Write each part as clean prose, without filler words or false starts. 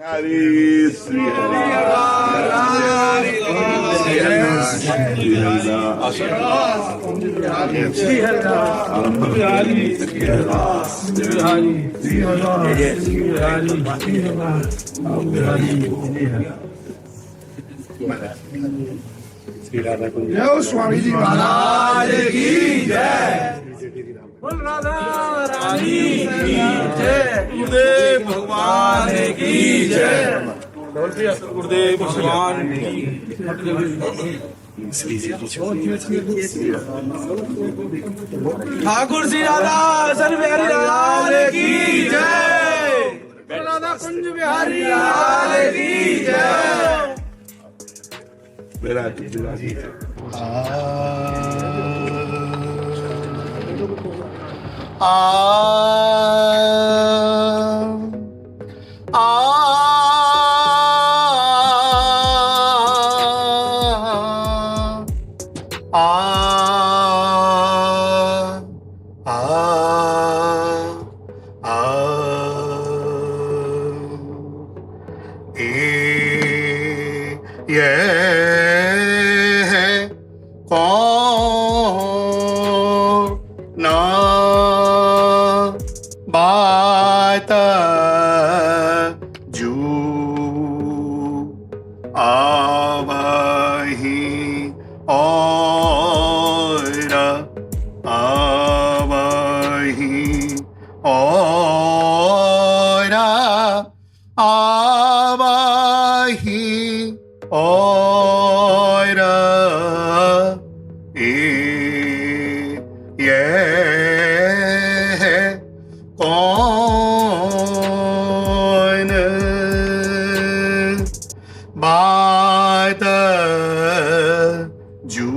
हरि श्री हरि स्वामी जी महाराज की जय। बोल राधा रानी की जय। गुरुदेव भगवान की जय। गुरुदेव भगवान ठाकुर श्री राधा सन बिहारी लाल की जय। राधा कुंज बिहारी लाल की जय। बात जू आवही और आवही और आवही और कौन बात जू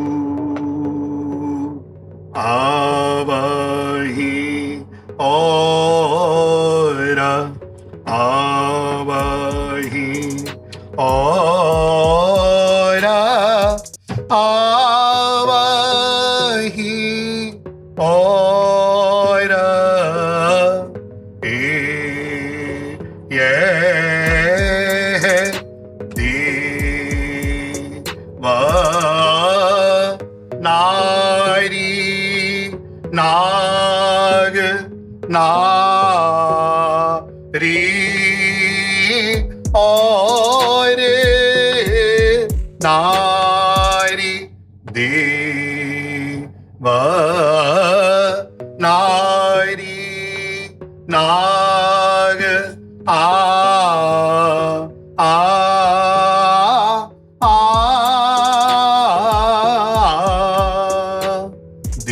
आवही और आवही और आवही और नारी नाग नारी और नारी देव नारी नाग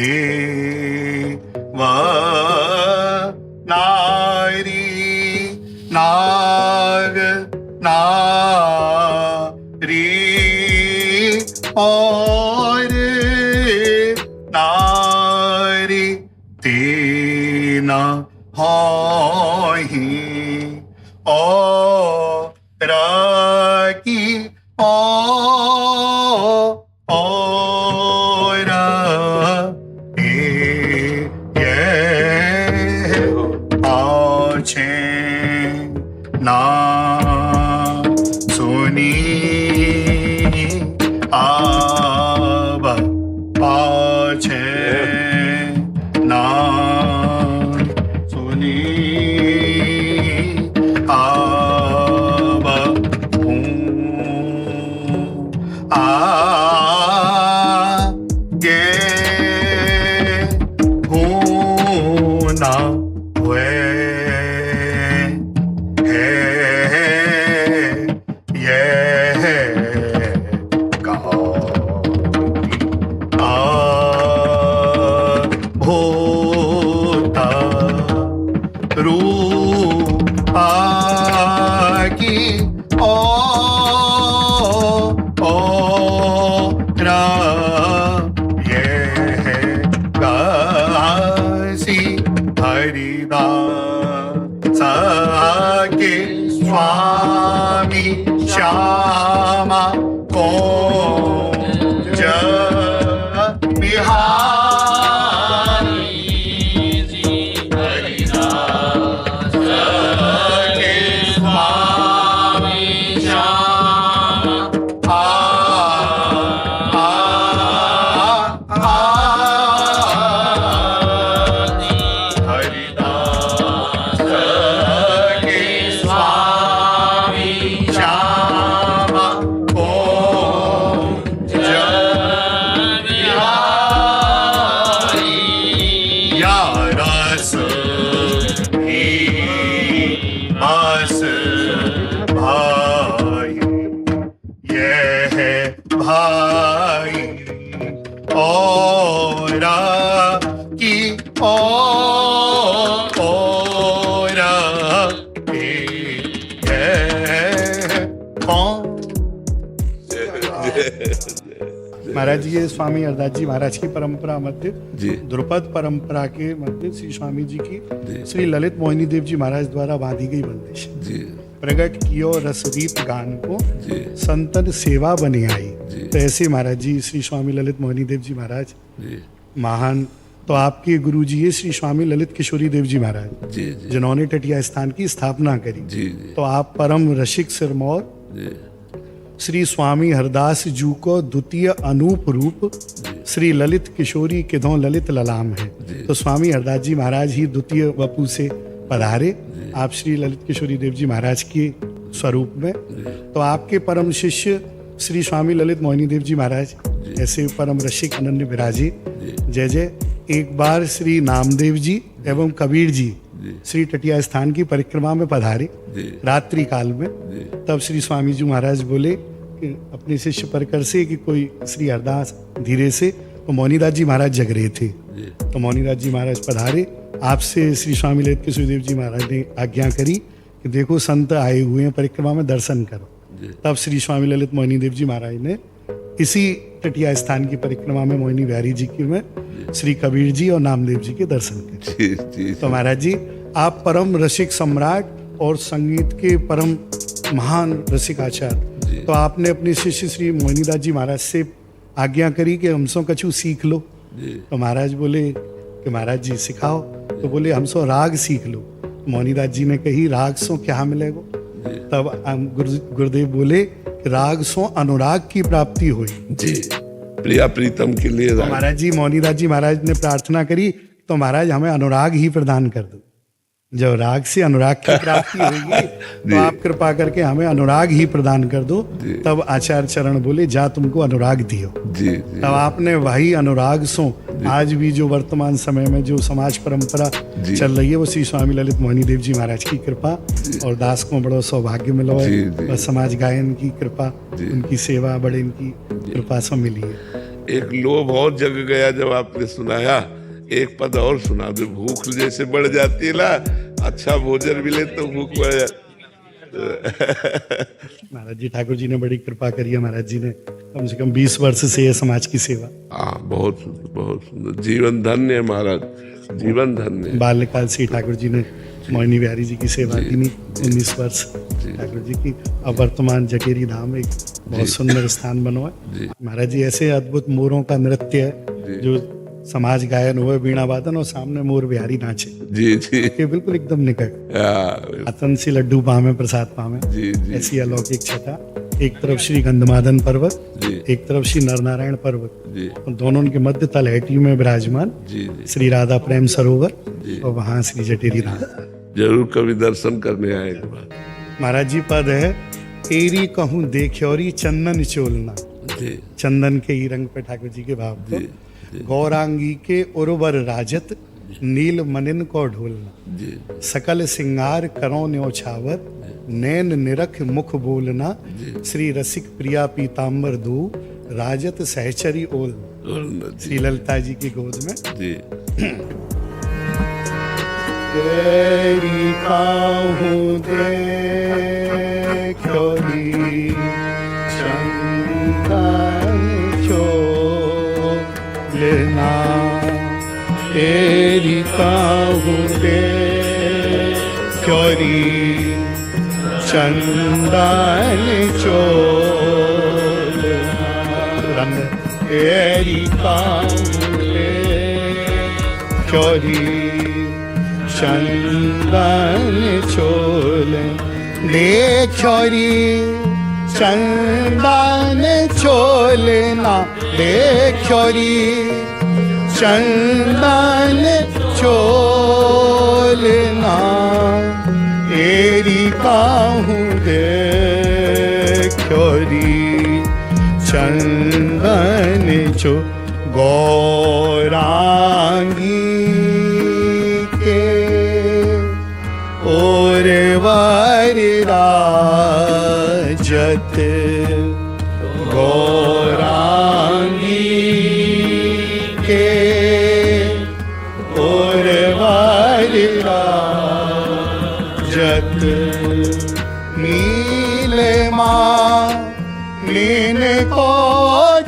देव नारी नाग नारी और नारी तेना हाही और की और आछे ना सुनी आब आछे ना सुनी आब आगे होना हुए भोता रूपा की काशी हरिदास के स्वामी श्यामा को बिहारी। हरिदास के स्वामी श्यामा को जय। बिहारी जी हरिदास के स्वामी श्यामा को जय। हरिदास भाई औरा की औरा के है कौन। महाराज जी, ये स्वामी हरदास जी महाराज की परंपरा मध्य जी। ध्रुपद परंपरा के मध्य श्री स्वामी जी की जी। श्री ललित मोहिनी देव जी महाराज द्वारा बांधी गई बंदिश। जी प्रगट कियो रसरीत गान को जी संतन सेवा बनी आई। जी। तो ऐसे महाराज जी श्री स्वामी ललित मोहिनी देव जी महाराज जी महान। तो आपके गुरु जी है श्री स्वामी ललित किशोरी देव जी महाराज, जी जी जिन्होंने टटिया स्थान की स्थापना करी। जी जी तो आप परम रसिक सिरमौर जी श्री स्वामी हरदास जू को द्वितीय अनूप रूप श्री ललित किशोरी किधों ललित ललाम है। तो स्वामी हरदास जी महाराज ही द्वितीय वपु से पधारे आप श्री ललित किशोरी देव जी महाराज के स्वरूप में। तो आपके परम शिष्य श्री स्वामी ललित मोहिनी देव जी महाराज ऐसे परम रसिक अनन्य विराजे। जय जय। एक बार श्री नामदेव जी एवं कबीर जी श्री टटिया स्थान की परिक्रमा में पधारे रात्रि काल में। तब श्री स्वामी जी महाराज बोले कि अपने शिष्य परकर से कि कोई श्री हरदास धीरे से। तो मोहनीदास जी महाराज जग रहे थे। तो मोहनीदास जी महाराज पधारे। आपसे श्री स्वामी ललित किशोरी देव जी महाराज ने आज्ञा करी कि देखो संत आए हुए हैं परिक्रमा में, दर्शन करो। तब श्री स्वामी ललित मोहिनी देव जी महाराज ने इसी टटिया स्थान की परिक्रमा में मोहिनी बिहारी जी की में श्री कबीर जी और नामदेव जी के दर्शन करे। जी जी तो महाराज जी, आप परम रसिक सम्राट और संगीत के परम महान रसिक आचार्य। तो आपने अपने शिष्य श्री मोहिनीदास जी महाराज से आज्ञा करी कि हमसो कछु सीख लो। तो महाराज बोले कि महाराज जी सिखाओ। तो बोले हमसो राग सीख लो। मोहनीदास जी ने कही राग सो क्या मिलेगा। तब गुरुदेव बोले कि राग सो अनुराग की प्राप्ति हुई। जी प्रिया प्रीतम के लिए तो राग। महाराज जी मोहनीदास जी महाराज ने प्रार्थना करी तो महाराज हमें अनुराग ही प्रदान कर दो। जब राग से अनुराग की प्राप्ति होगी तो आप कृपा करके हमें अनुराग ही प्रदान कर दो। तब आचार्य चरण बोले जा तुमको अनुराग दियो। जी जी तब आपने वही अनुराग सो आज भी जो वर्तमान समय में जो समाज परंपरा चल रही है वो श्री स्वामी ललित मोहिनी देव जी महाराज की कृपा और दास को बड़ो सौभाग्य मिलो है और समाज गायन की कृपा उनकी सेवा बड़े इनकी कृपा से मिली है। एक लोभ और जग गया जब आपने सुनाया। एक पद और सुना दो। भूख जैसे बढ़ जाती है ना, अच्छा भोजन मिले तो भूख बढ़ जाती। महाराज जी ठाकुर जी ने बड़ी कृपा करी है। महाराज जी ने कम से कम 20 वर्ष से है समाज की सेवा। हाँ बहुत सुंदर। जीवन धन्य है महाराज, जीवन धन्य है। बाल्यकाल से ठाकुर जी ने मोहिनी बिहारी जी की सेवा की 19 वर्ष ठाकुर जी की। अब वर्तमान जकेरी धाम एक बहुत सुंदर स्थान बनो है। महाराज जी ऐसे अद्भुत मोरों का नृत्य है जो समाज गायन हुए, वीणा वादन और सामने मोर बिहारी नाचे। जी जी ये बिल्कुल एकदम निकट आतन से लड्डू पावे प्रसाद पावे। जी जी ऐसी अलौकिक छटा। एक तरफ श्री गंधमादन पर्वत, एक तरफ श्री नरनारायण पर्वत, दोनों के मध्य तलहटी में विराजमान श्री राधा प्रेम सरोवर और वहां श्री जटेरी धाम। जरूर कभी दर्शन करने आएंगे। महाराज जी पद है एरी कहूँ देखियोरी चंदन चोलना। चंदन के ही रंग पे ठाकुर जी के भाव को गौरांगी के उर्वर राजत नील मनिन को ढोलना। सकल सिंगार करो न्योछावर नैन निरख मुख बोलना। श्री रसिक प्रिया पीताम्बर दो राजत सहचरी ओल। श्री ललिता जी की गोद में तेरी काहूँ देखियोरी चंदन चोलना। तेरी काहूँ देखियोरी चंदन चोलना। तेरी काहूँ देखियोरी चंदन चोले देखियोरी चंदन चोलना। देखियोरी चंदन चोलना। तेरी काहूँ देखियोरी चंदन चो। गौरांगी और वर राजत गौर ढोले माँ नीने को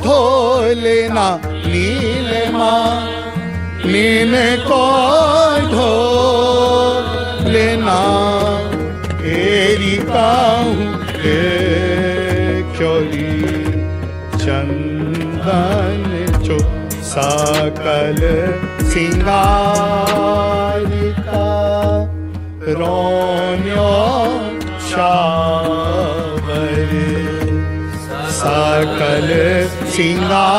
ढोले ना नीले माँ नीने को ढोले ना एरी काहूँ क्योरी चंदन चो सकल सिंगारिका रोन्यो शावर सकल सिंगारिका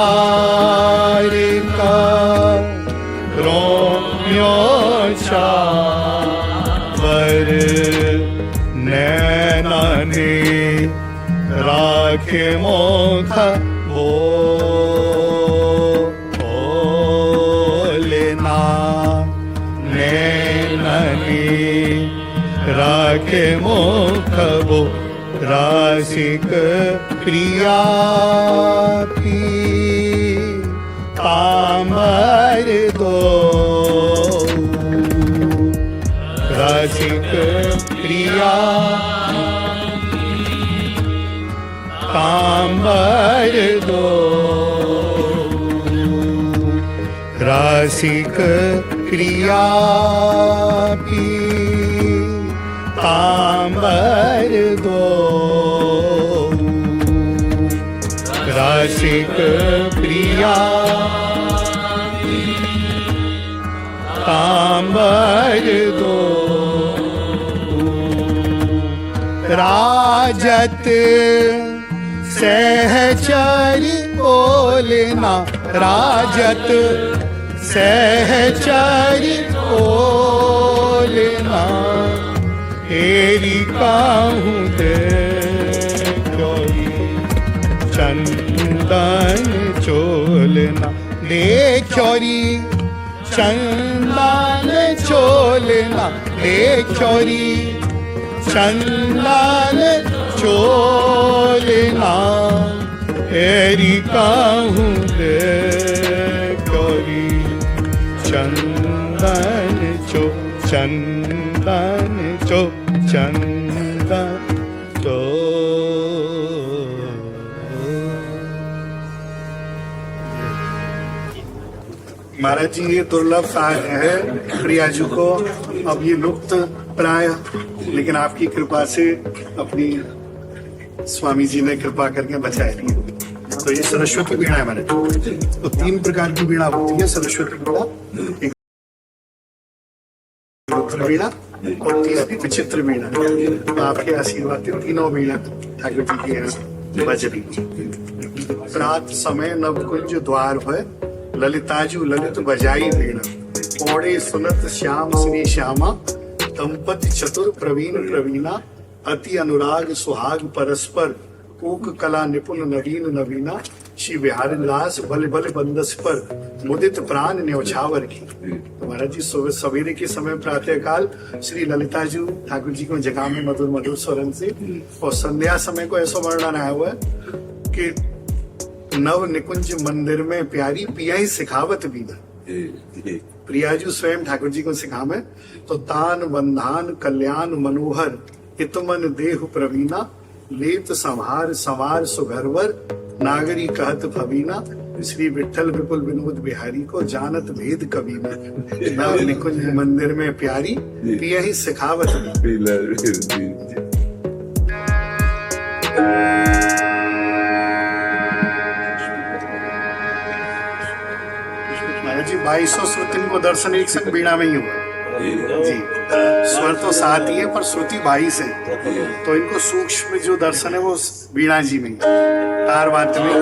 रोन्यो शावर नैनाने राखे मोख बोलेना नैननी राखे मुख बो रासिक प्रिया पी पामर दो रासिक प्रिया पामर दो रासिक क्रिया पी पामर दो रासिक प्रिया पामर दो राजत सहचरी बोलना राजत सहचरी बोलना हेरी काहूँ दे चोरी चंदन चोलना दे चोरी चंदन चोलना दे चोरी चंदन चोलना हेरी काहूँ दे चोरी चंदन चो चंदन चो चंदन चो महाराज जी ये दुर्लभ है प्रियाजू को अब ये लुप्त प्राय, लेकिन आपकी कृपा से अपनी स्वामी जी ने कृपा करके बचाए दी। तो ये सरस्वती वीणा है हमारे। तो 3 प्रकार की वीणा होती है, सरस्वती वीणा, एक रुद्र वीणा और तीसरी विचित्र वीणा। तो आपके आशीर्वाद से तीनों वीणा ठाकुर जी की बज रही। प्रात समय नवकुंज द्वार है ललिताजू ललित बजाई वीणा, पौड़े सुनत श्याम श्री श्यामा, दंपति चतुर प्रवीण प्रवीणा, अति अनुराग सुहाग परस्पर, ऊक कला निपुण नवीन नवीना, श्री बिहारी लास बल बल बंदस पर, मुदित प्राण न्यौछावर की। तो महाराज जी सवेरे के समय प्रातः काल श्री ललिताजू ठाकुर जी को जगा में मधुर मधुर स्वरन से, और संध्या समय को ऐसा वर्णन आया हुआ है कि नव निकुंज मंदिर में प्यारी पिया ही सिखावत बीना। प्रियाजू स्वयं ठाकुर जी को सिखावे तो तान बंधान कल्याण मनोहर, हितमन देह प्रवीणा, लेत संहार संवार सुघरवर, नागरी कहत भवीना, श्री विठल विपुल विनोद बिहारी को जानत भेद कबीना। नव निकुंज मंदिर में प्यारी पिया ही सिखावत बीना। जी 2200 श्रुतिन को दर्शन एक संग बीणा में ही हुआ जी। स्वर तो 7 ही है पर श्रुति 22 है, तो इनको सूक्ष्म जो दर्शन है वो बीणा जी में, तार वाद्य में।